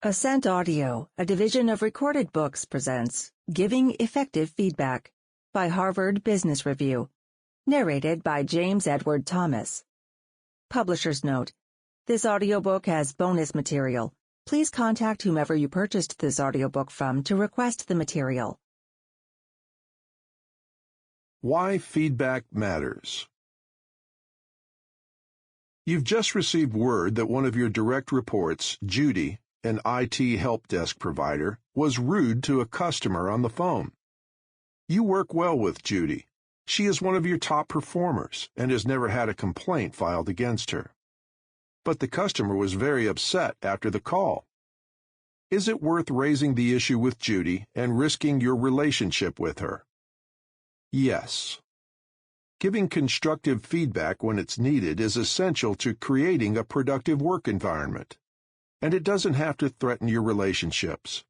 Ascent Audio, a division of Recorded Books, presents Giving Effective Feedback by Harvard Business Review, narrated by James Edward Thomas. Publisher's note: this audiobook has bonus material. Please contact whomever you purchased this audiobook from to request the material. Why feedback matters. You've just received word that one of your direct reports, Judy, an IT help desk provider, was rude to a customer on the phone. You work well with Judy. She is one of your top performers and has never had a complaint filed against her. But the customer was very upset after the call. Is it worth raising the issue with Judy and risking your relationship with her? Yes. Giving constructive feedback when it's needed is essential to creating a productive work environment, and it doesn't have to threaten your relationships.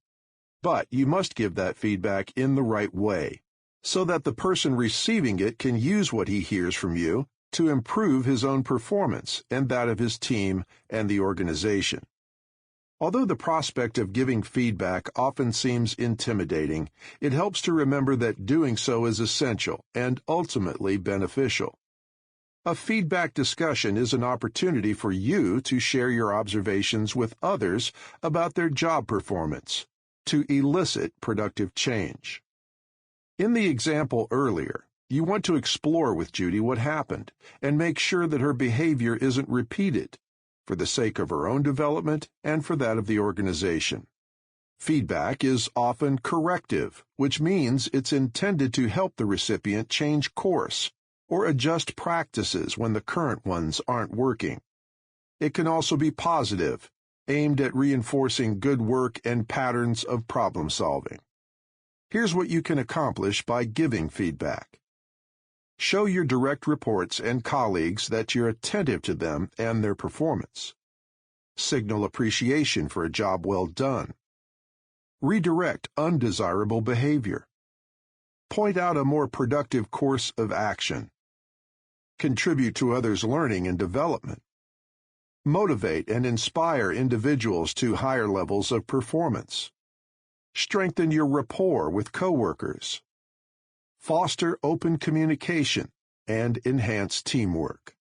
But you must give that feedback in the right way, so that the person receiving it can use what he hears from you to improve his own performance and that of his team and the organization. Although the prospect of giving feedback often seems intimidating, it helps to remember that doing so is essential and ultimately beneficial. A feedback discussion is an opportunity for you to share your observations with others about their job performance, to elicit productive change. In the example earlier, you want to explore with Judy what happened and make sure that her behavior isn't repeated, for the sake of her own development and for that of the organization. Feedback is often corrective, which means it's intended to help the recipient change course or adjust practices when the current ones aren't working. It can also be positive, aimed at reinforcing good work and patterns of problem solving. Here's what you can accomplish by giving feedback. Show your direct reports and colleagues that you're attentive to them and their performance. Signal appreciation for a job well done. Redirect undesirable behavior. Point out a more productive course of action. Contribute to others' learning and development. Motivate and inspire individuals to higher levels of performance. Strengthen your rapport with coworkers. Foster open communication and enhance teamwork.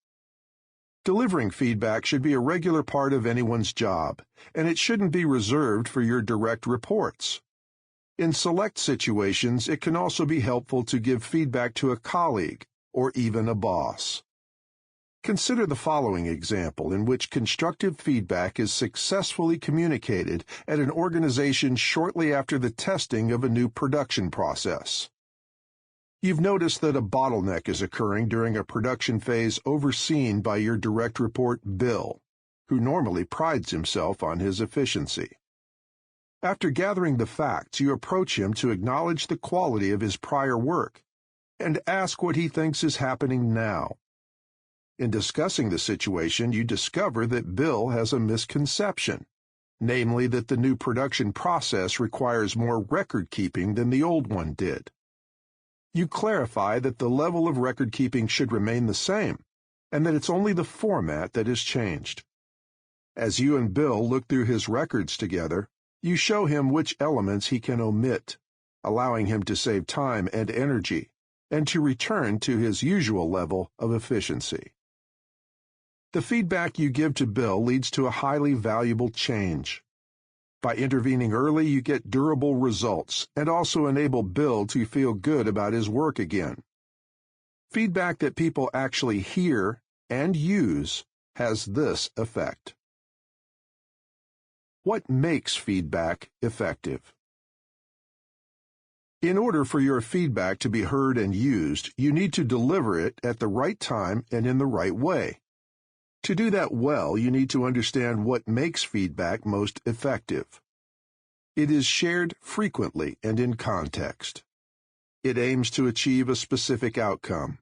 Delivering feedback should be a regular part of anyone's job, and it shouldn't be reserved for your direct reports. In select situations, it can also be helpful to give feedback to a colleague or even a boss. Consider the following example in which constructive feedback is successfully communicated at an organization shortly after the testing of a new production process. You've noticed that a bottleneck is occurring during a production phase overseen by your direct report, Bill, who normally prides himself on his efficiency. After gathering the facts, you approach him to acknowledge the quality of his prior work and ask what he thinks is happening now. In discussing the situation, you discover that Bill has a misconception, namely that the new production process requires more record-keeping than the old one did. You clarify that the level of record-keeping should remain the same, and that it's only the format that has changed. As you and Bill look through his records together, you show him which elements he can omit, allowing him to save time and energy, and to return to his usual level of efficiency. The feedback you give to Bill leads to a highly valuable change. By intervening early, you get durable results and also enable Bill to feel good about his work again. Feedback that people actually hear and use has this effect. What makes feedback effective? In order for your feedback to be heard and used, you need to deliver it at the right time and in the right way. To do that well, you need to understand what makes feedback most effective. It is shared frequently and in context. It aims to achieve a specific outcome.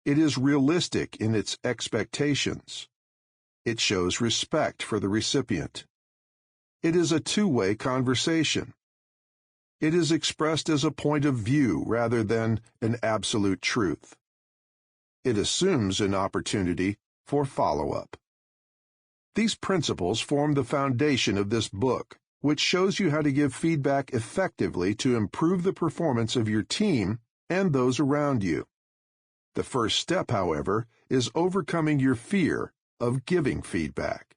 It is realistic in its expectations. It shows respect for the recipient. It is a two-way conversation. It is expressed as a point of view rather than an absolute truth. It assumes an opportunity for follow-up. These principles form the foundation of this book, which shows you how to give feedback effectively to improve the performance of your team and those around you. The first step, however, is overcoming your fear of giving feedback.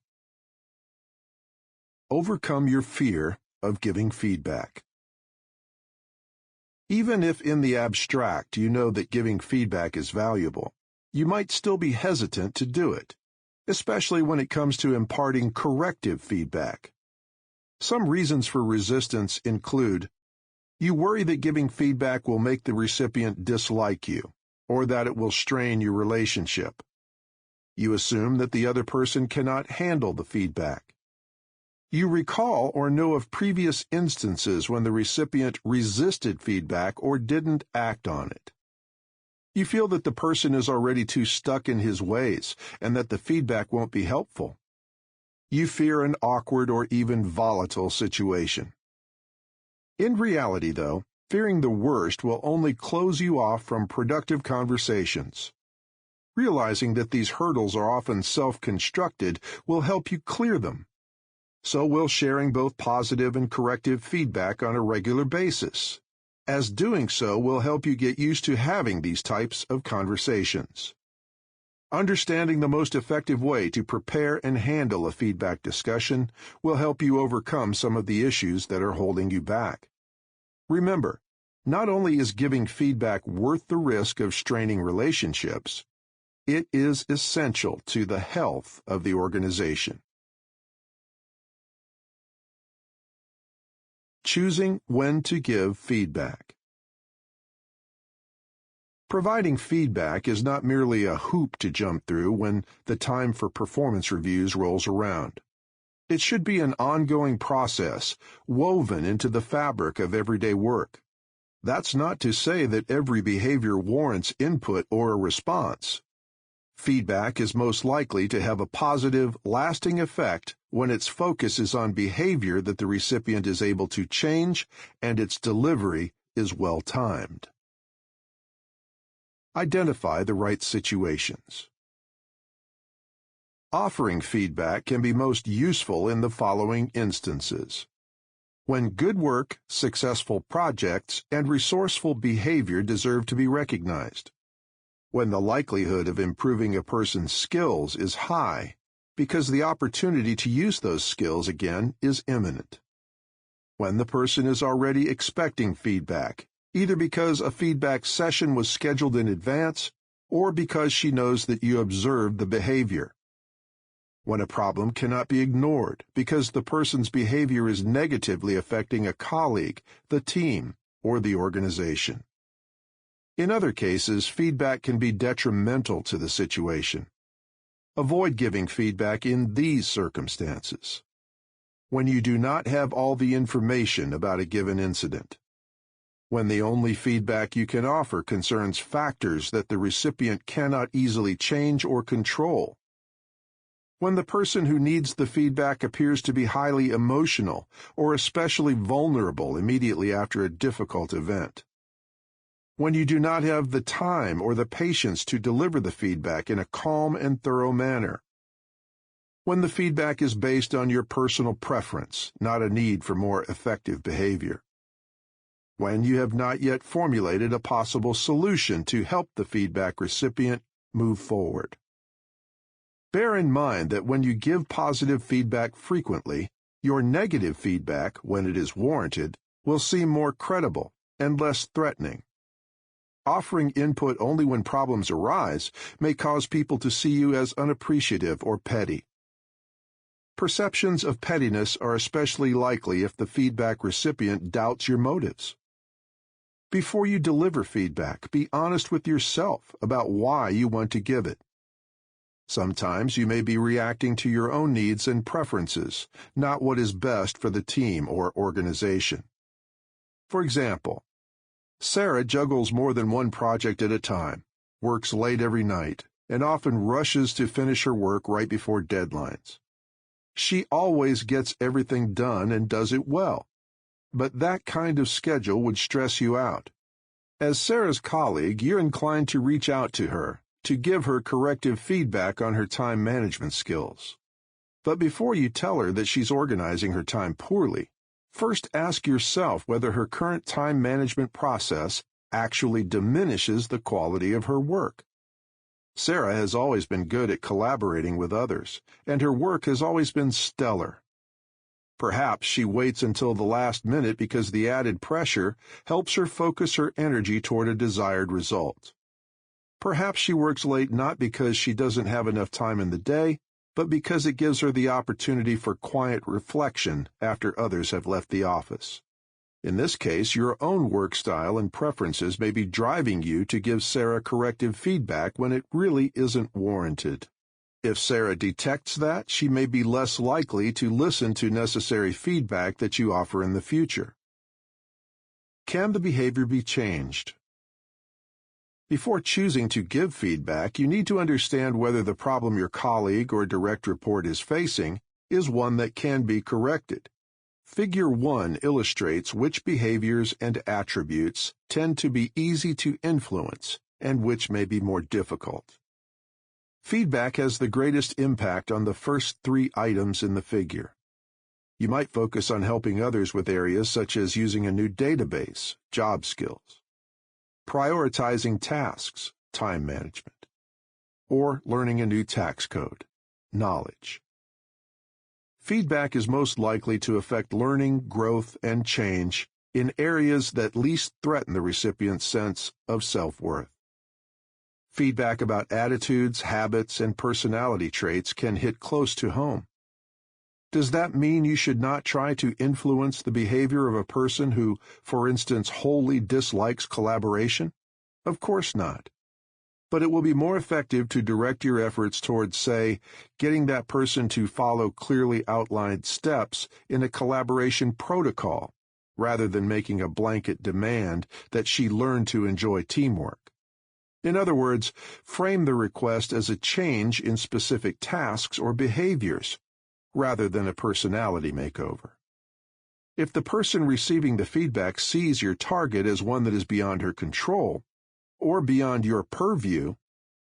Overcome your fear of giving feedback. Even if in the abstract you know that giving feedback is valuable, you might still be hesitant to do it, especially when it comes to imparting corrective feedback. Some reasons for resistance include: you worry that giving feedback will make the recipient dislike you, or that it will strain your relationship. You assume that the other person cannot handle the feedback. You recall or know of previous instances when the recipient resisted feedback or didn't act on it. You feel that the person is already too stuck in his ways and that the feedback won't be helpful. You fear an awkward or even volatile situation. In reality, though, fearing the worst will only close you off from productive conversations. Realizing that these hurdles are often self-constructed will help you clear them. So will sharing both positive and corrective feedback on a regular basis, as doing so will help you get used to having these types of conversations. Understanding the most effective way to prepare and handle a feedback discussion will help you overcome some of the issues that are holding you back. Remember, not only is giving feedback worth the risk of straining relationships, it is essential to the health of the organization. Choosing when to give feedback. Providing feedback is not merely a hoop to jump through when the time for performance reviews rolls around. It should be an ongoing process, woven into the fabric of everyday work. That's not to say that every behavior warrants input or a response. Feedback is most likely to have a positive, lasting effect when its focus is on behavior that the recipient is able to change and its delivery is well-timed. Identify the right situations. Offering feedback can be most useful in the following instances: when good work, successful projects, and resourceful behavior deserve to be recognized; when the likelihood of improving a person's skills is high because the opportunity to use those skills again is imminent; when the person is already expecting feedback, either because a feedback session was scheduled in advance or because she knows that you observed the behavior; when a problem cannot be ignored because the person's behavior is negatively affecting a colleague, the team, or the organization. In other cases, feedback can be detrimental to the situation. Avoid giving feedback in these circumstances: when you do not have all the information about a given incident; when the only feedback you can offer concerns factors that the recipient cannot easily change or control; when the person who needs the feedback appears to be highly emotional or especially vulnerable immediately after a difficult event; when you do not have the time or the patience to deliver the feedback in a calm and thorough manner; when the feedback is based on your personal preference, not a need for more effective behavior; when you have not yet formulated a possible solution to help the feedback recipient move forward. Bear in mind that when you give positive feedback frequently, your negative feedback, when it is warranted, will seem more credible and less threatening. Offering input only when problems arise may cause people to see you as unappreciative or petty. Perceptions of pettiness are especially likely if the feedback recipient doubts your motives. Before you deliver feedback, be honest with yourself about why you want to give it. Sometimes you may be reacting to your own needs and preferences, not what is best for the team or organization. For example, Sarah juggles more than one project at a time, works late every night, and often rushes to finish her work right before deadlines. She always gets everything done and does it well, but that kind of schedule would stress you out. As Sarah's colleague, you're inclined to reach out to her, to give her corrective feedback on her time management skills. But before you tell her that she's organizing her time poorly, first ask yourself whether her current time management process actually diminishes the quality of her work. Sarah has always been good at collaborating with others, and her work has always been stellar. Perhaps she waits until the last minute because the added pressure helps her focus her energy toward a desired result. Perhaps she works late not because she doesn't have enough time in the day, but because it gives her the opportunity for quiet reflection after others have left the office. In this case, your own work style and preferences may be driving you to give Sarah corrective feedback when it really isn't warranted. If Sarah detects that, she may be less likely to listen to necessary feedback that you offer in the future. Can the behavior be changed? Before choosing to give feedback, you need to understand whether the problem your colleague or direct report is facing is one that can be corrected. Figure 1 illustrates which behaviors and attributes tend to be easy to influence and which may be more difficult. Feedback has the greatest impact on the first 3 items in the figure. You might focus on helping others with areas such as using a new database, job skills, prioritizing tasks, time management, or learning a new tax code, knowledge. Feedback is most likely to affect learning, growth, and change in areas that least threaten the recipient's sense of self-worth. Feedback about attitudes, habits, and personality traits can hit close to home. Does that mean you should not try to influence the behavior of a person who, for instance, wholly dislikes collaboration? Of course not. But it will be more effective to direct your efforts towards, say, getting that person to follow clearly outlined steps in a collaboration protocol, rather than making a blanket demand that she learn to enjoy teamwork. In other words, frame the request as a change in specific tasks or behaviors, rather than a personality makeover. If the person receiving the feedback sees your target as one that is beyond her control, or beyond your purview,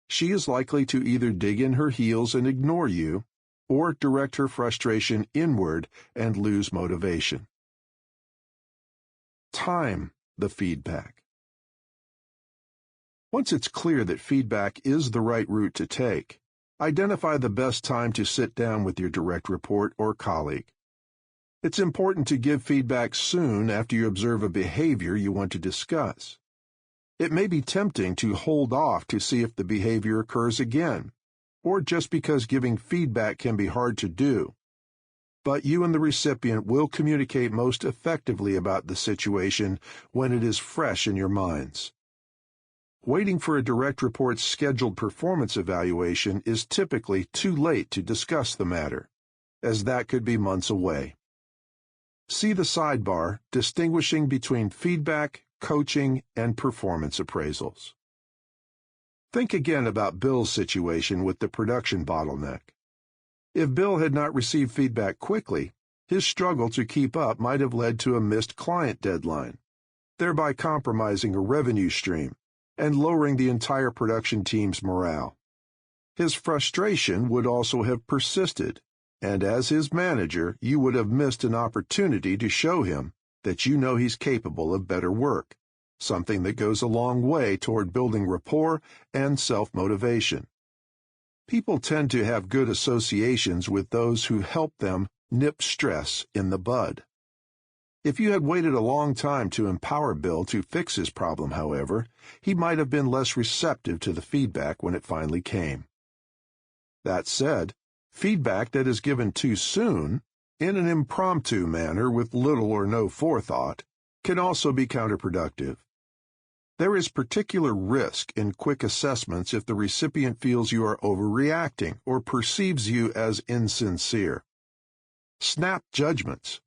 she is likely to either dig in her heels and ignore you, or direct her frustration inward and lose motivation. Time the feedback. Once it's clear that feedback is the right route to take, identify the best time to sit down with your direct report or colleague. It's important to give feedback soon after you observe a behavior you want to discuss. It may be tempting to hold off to see if the behavior occurs again, or just because giving feedback can be hard to do. But you and the recipient will communicate most effectively about the situation when it is fresh in your minds. Waiting for a direct report's scheduled performance evaluation is typically too late to discuss the matter, as that could be months away. See the sidebar distinguishing between feedback, coaching, and performance appraisals. Think again about Bill's situation with the production bottleneck. If Bill had not received feedback quickly, his struggle to keep up might have led to a missed client deadline, thereby compromising a revenue stream and lowering the entire production team's morale. His frustration would also have persisted, and as his manager, you would have missed an opportunity to show him that you know he's capable of better work, something that goes a long way toward building rapport and self-motivation. People tend to have good associations with those who help them nip stress in the bud. If you had waited a long time to empower Bill to fix his problem, however, he might have been less receptive to the feedback when it finally came. That said, feedback that is given too soon, in an impromptu manner with little or no forethought, can also be counterproductive. There is particular risk in quick assessments if the recipient feels you are overreacting or perceives you as insincere. Snap judgments,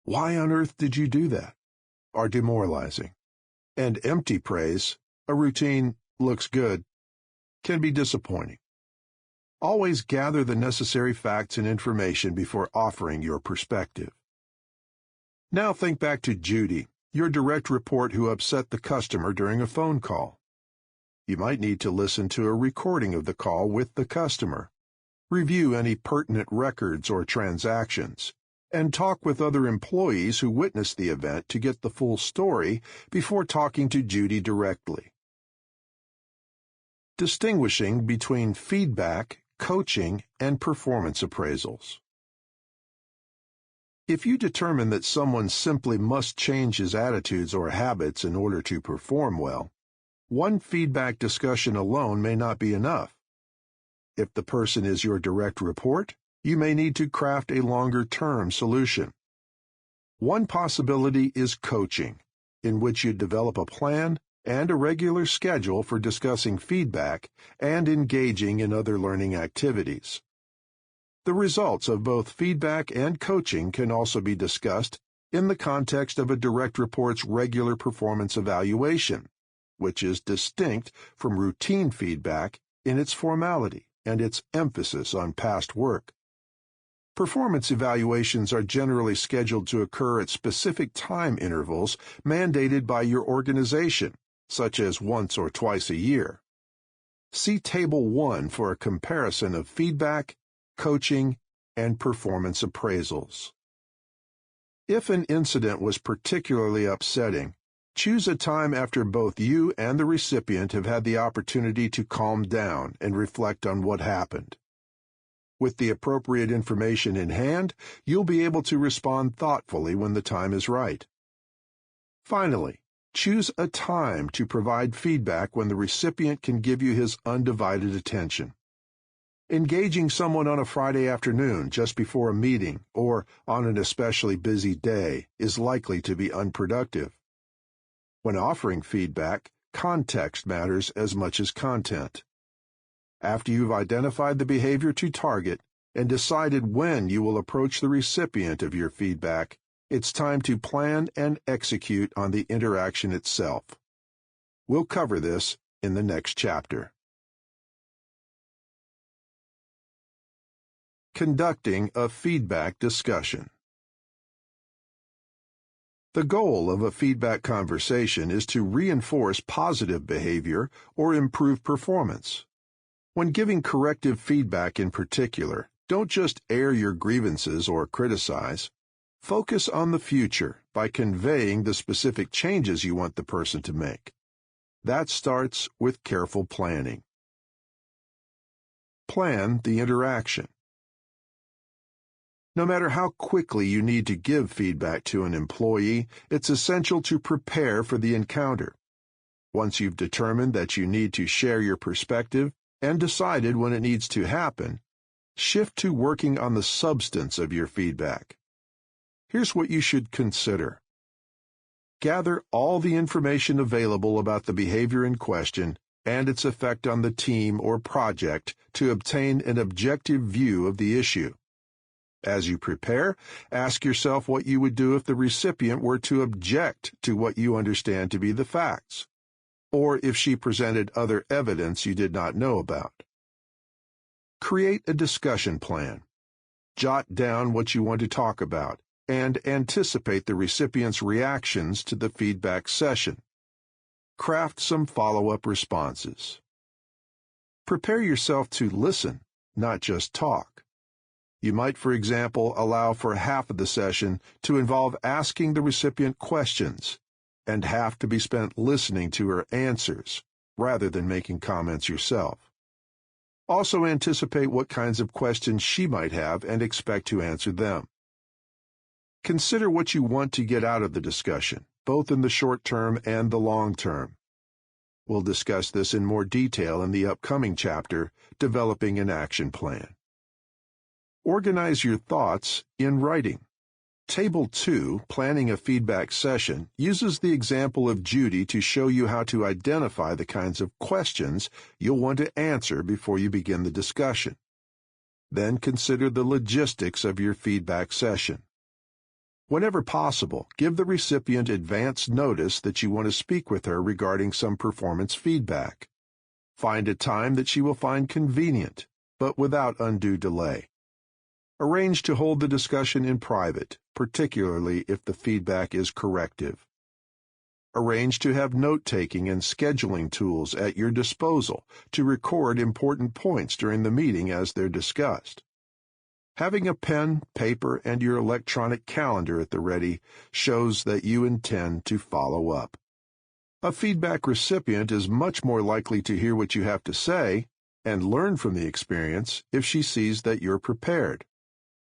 "Why on earth did you do that?" are demoralizing. And empty praise, a routine "looks good," can be disappointing. Always gather the necessary facts and information before offering your perspective. Now think back to Judy, your direct report who upset the customer during a phone call. You might need to listen to a recording of the call with the customer. Review any pertinent records or transactions, and talk with other employees who witnessed the event to get the full story before talking to Judy directly. Distinguishing between feedback, coaching, and performance appraisals. If you determine that someone simply must change his attitudes or habits in order to perform well, one feedback discussion alone may not be enough. If the person is your direct report, you may need to craft a longer-term solution. One possibility is coaching, in which you develop a plan and a regular schedule for discussing feedback and engaging in other learning activities. The results of both feedback and coaching can also be discussed in the context of a direct report's regular performance evaluation, which is distinct from routine feedback in its formality and its emphasis on past work. Performance evaluations are generally scheduled to occur at specific time intervals mandated by your organization, such as once or twice a year. See Table 1 for a comparison of feedback, coaching, and performance appraisals. If an incident was particularly upsetting, choose a time after both you and the recipient have had the opportunity to calm down and reflect on what happened. With the appropriate information in hand, you'll be able to respond thoughtfully when the time is right. Finally, choose a time to provide feedback when the recipient can give you his undivided attention. Engaging someone on a Friday afternoon just before a meeting or on an especially busy day is likely to be unproductive. When offering feedback, context matters as much as content. After you've identified the behavior to target and decided when you will approach the recipient of your feedback, it's time to plan and execute on the interaction itself. We'll cover this in the next chapter. Conducting a feedback discussion. The goal of a feedback conversation is to reinforce positive behavior or improve performance. When giving corrective feedback in particular, don't just air your grievances or criticize. Focus on the future by conveying the specific changes you want the person to make. That starts with careful planning. Plan the interaction. No matter how quickly you need to give feedback to an employee, it's essential to prepare for the encounter. Once you've determined that you need to share your perspective and decided when it needs to happen, shift to working on the substance of your feedback. Here's what you should consider. Gather all the information available about the behavior in question and its effect on the team or project to obtain an objective view of the issue. As you prepare, ask yourself what you would do if the recipient were to object to what you understand to be the facts, or if she presented other evidence you did not know about. Create a discussion plan. Jot down what you want to talk about and anticipate the recipient's reactions to the feedback session. Craft some follow-up responses. Prepare yourself to listen, not just talk. You might, for example, allow for half of the session to involve asking the recipient questions and half to be spent listening to her answers rather than making comments yourself. Also anticipate what kinds of questions she might have and expect to answer them. Consider what you want to get out of the discussion, both in the short term and the long term. We'll discuss this in more detail in the upcoming chapter, Developing an Action Plan. Organize your thoughts in writing. Table 2, Planning a Feedback Session, uses the example of Judy to show you how to identify the kinds of questions you'll want to answer before you begin the discussion. Then consider the logistics of your feedback session. Whenever possible, give the recipient advance notice that you want to speak with her regarding some performance feedback. Find a time that she will find convenient, but without undue delay. Arrange to hold the discussion in private, particularly if the feedback is corrective. Arrange to have note-taking and scheduling tools at your disposal to record important points during the meeting as they're discussed. Having a pen, paper, and your electronic calendar at the ready shows that you intend to follow up. A feedback recipient is much more likely to hear what you have to say and learn from the experience if she sees that you're prepared.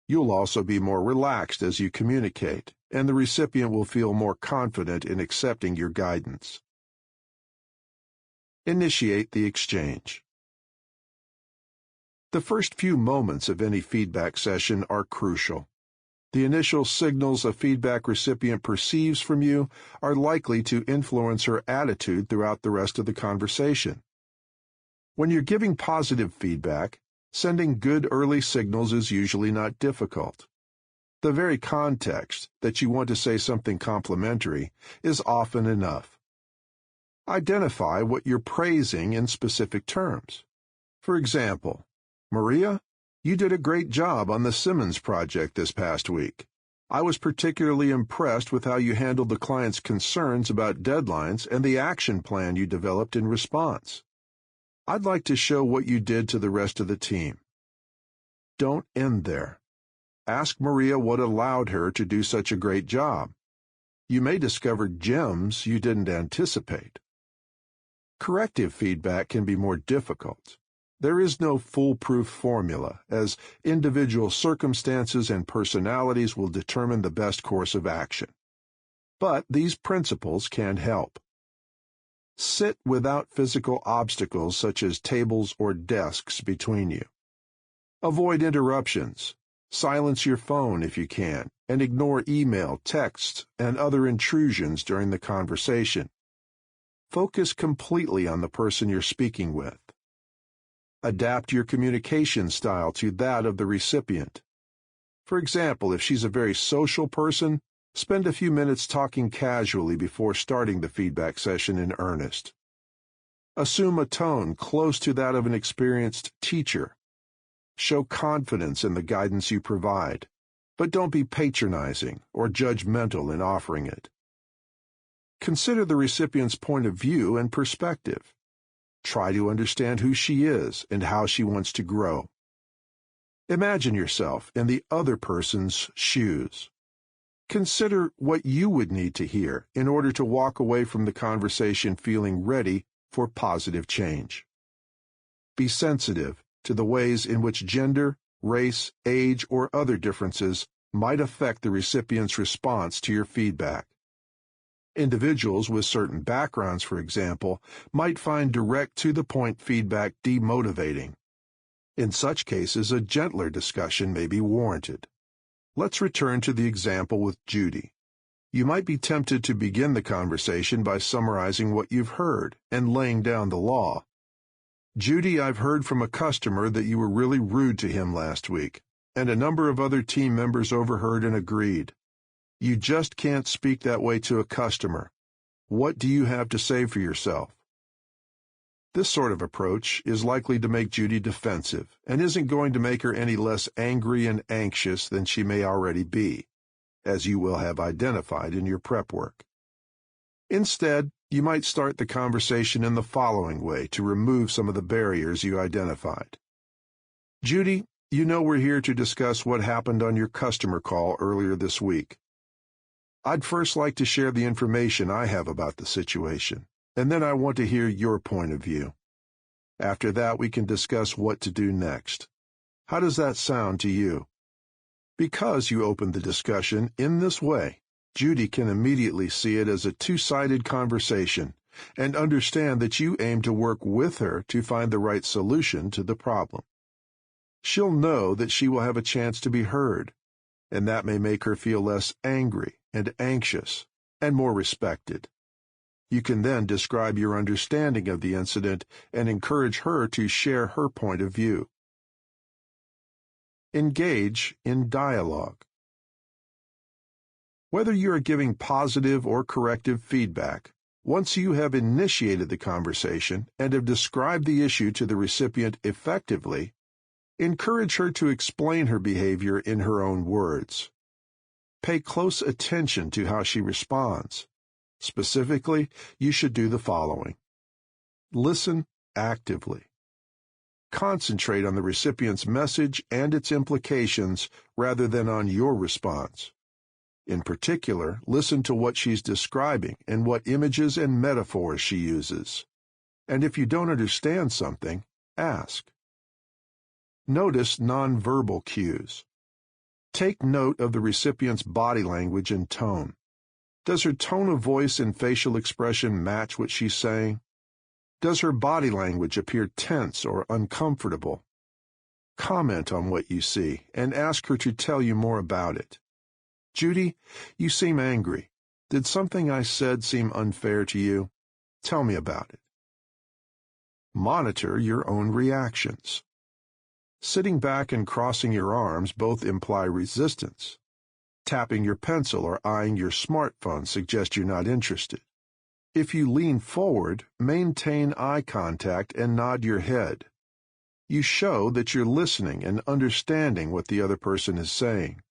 You'll also be more relaxed as you communicate, and the recipient will feel more confident in accepting your guidance. Initiate the exchange. The first few moments of any feedback session are crucial. The initial signals a feedback recipient perceives from you are likely to influence her attitude throughout the rest of the conversation. When you're giving positive feedback, sending good early signals is usually not difficult. The very context that you want to say something complimentary is often enough. Identify what you're praising in specific terms. For example, Maria, you did a great job on the Simmons project this past week. I was particularly impressed with how you handled the client's concerns about deadlines and the action plan you developed in response. I'd like to show what you did to the rest of the team. Don't end there. Ask Maria what allowed her to do such a great job. You may discover gems you didn't anticipate. Corrective feedback can be more difficult. There is no foolproof formula, as individual circumstances and personalities will determine the best course of action. But these principles can help. Sit without physical obstacles such as tables or desks between you. Avoid interruptions. Silence your phone if you can, and ignore email, texts, and other intrusions during the conversation. Focus completely on the person you're speaking with. Adapt your communication style to that of the recipient. For example, if she's a very social person, spend a few minutes talking casually before starting the feedback session in earnest. Assume a tone close to that of an experienced teacher. Show confidence in the guidance you provide, but don't be patronizing or judgmental in offering it. Consider the recipient's point of view and perspective. Try to understand who she is and how she wants to grow. Imagine yourself in the other person's shoes. Consider what you would need to hear in order to walk away from the conversation feeling ready for positive change. Be sensitive to the ways in which gender, race, age, or other differences might affect the recipient's response to your feedback. Individuals with certain backgrounds, for example, might find direct-to-the-point feedback demotivating. In such cases, a gentler discussion may be warranted. Let's return to the example with Judy. You might be tempted to begin the conversation by summarizing what you've heard and laying down the law. Judy, I've heard from a customer that you were really rude to him last week, and a number of other team members overheard and agreed. You just can't speak that way to a customer. What do you have to say for yourself? This sort of approach is likely to make Judy defensive and isn't going to make her any less angry and anxious than she may already be, as you will have identified in your prep work. Instead, you might start the conversation in the following way to remove some of the barriers you identified. Judy, you know we're here to discuss what happened on your customer call earlier this week. I'd first like to share the information I have about the situation, and then I want to hear your point of view. After that, we can discuss what to do next. How does that sound to you? Because you opened the discussion in this way, Judy can immediately see it as a two-sided conversation and understand that you aim to work with her to find the right solution to the problem. She'll know that she will have a chance to be heard, and that may make her feel less angry and anxious and more respected. You can then describe your understanding of the incident and encourage her to share her point of view. Engage in dialogue. Whether you are giving positive or corrective feedback, once you have initiated the conversation and have described the issue to the recipient effectively, encourage her to explain her behavior in her own words. Pay close attention to how she responds. Specifically, you should do the following. Listen actively. Concentrate on the recipient's message and its implications rather than on your response. In particular, listen to what she's describing and what images and metaphors she uses. And if you don't understand something, ask. Notice nonverbal cues. Take note of the recipient's body language and tone. Does her tone of voice and facial expression match what she's saying? Does her body language appear tense or uncomfortable? Comment on what you see and ask her to tell you more about it. Judy, you seem angry. Did something I said seem unfair to you? Tell me about it. Monitor your own reactions. Sitting back and crossing your arms both imply resistance. Tapping your pencil or eyeing your smartphone suggests you're not interested. If you lean forward, maintain eye contact and nod your head. You show that you're listening and understanding what the other person is saying.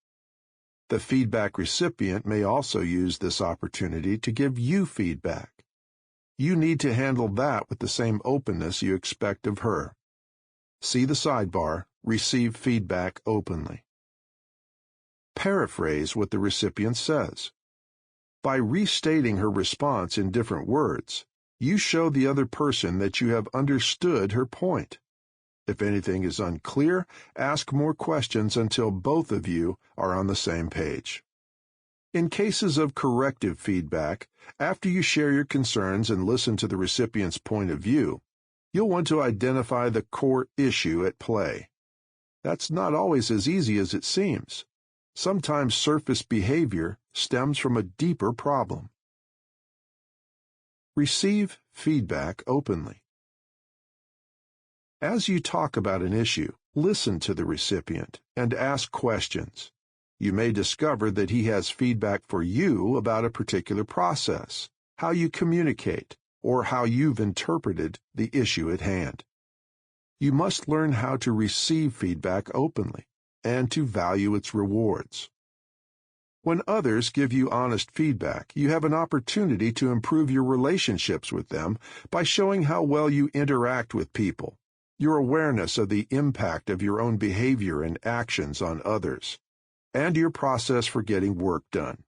The feedback recipient may also use this opportunity to give you feedback. You need to handle that with the same openness you expect of her. See the sidebar, Receive Feedback Openly. Paraphrase what the recipient says. By restating her response in different words, you show the other person that you have understood her point. If anything is unclear, ask more questions until both of you are on the same page. In cases of corrective feedback, after you share your concerns and listen to the recipient's point of view, you'll want to identify the core issue at play. That's not always as easy as it seems. Sometimes surface behavior stems from a deeper problem. Receive feedback openly. As you talk about an issue, listen to the recipient and ask questions. You may discover that he has feedback for you about a particular process, how you communicate, or how you've interpreted the issue at hand. You must learn how to receive feedback openly and to value its rewards. When others give you honest feedback, you have an opportunity to improve your relationships with them by showing how well you interact with people, your awareness of the impact of your own behavior and actions on others, and your process for getting work done.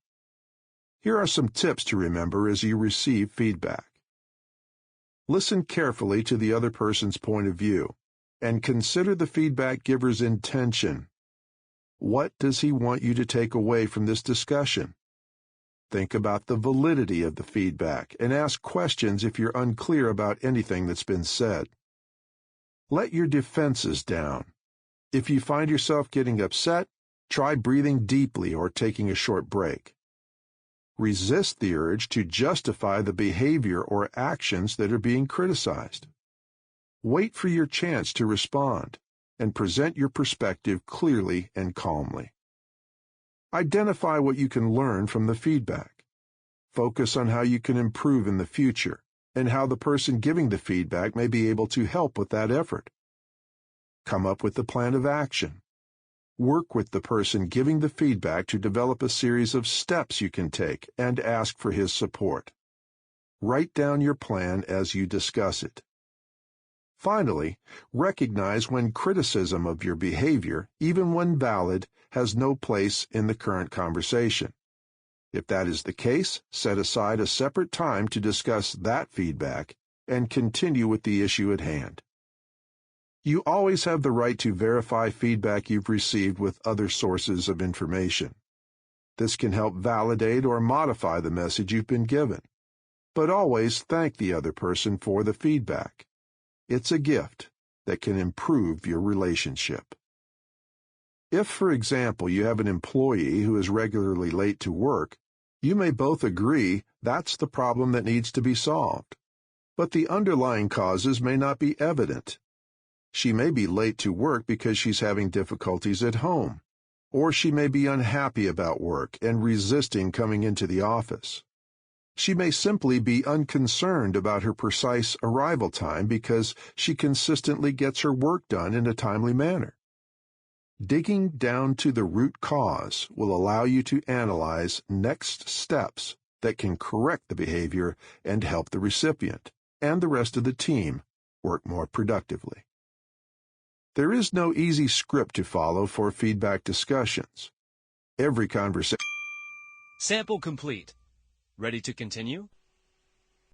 Here are some tips to remember as you receive feedback. Listen carefully to the other person's point of view, and consider the feedback giver's intention. What does he want you to take away from this discussion? Think about the validity of the feedback and ask questions if you're unclear about anything that's been said. Let your defenses down. If you find yourself getting upset, try breathing deeply or taking a short break. Resist the urge to justify the behavior or actions that are being criticized. Wait for your chance to respond and present your perspective clearly and calmly. Identify what you can learn from the feedback. Focus on how you can improve in the future and how the person giving the feedback may be able to help with that effort. Come up with a plan of action. Work with the person giving the feedback to develop a series of steps you can take and ask for his support. Write down your plan as you discuss it. Finally, recognize when criticism of your behavior, even when valid, has no place in the current conversation. If that is the case, set aside a separate time to discuss that feedback and continue with the issue at hand. You always have the right to verify feedback you've received with other sources of information. This can help validate or modify the message you've been given. But always thank the other person for the feedback. It's a gift that can improve your relationship. If, for example, you have an employee who is regularly late to work, you may both agree that's the problem that needs to be solved. But the underlying causes may not be evident. She may be late to work because she's having difficulties at home, or she may be unhappy about work and resisting coming into the office. She may simply be unconcerned about her precise arrival time because she consistently gets her work done in a timely manner. Digging down to the root cause will allow you to analyze next steps that can correct the behavior and help the recipient and the rest of the team work more productively. There is no easy script to follow for feedback discussions. Every conversation. Sample complete. Ready to continue?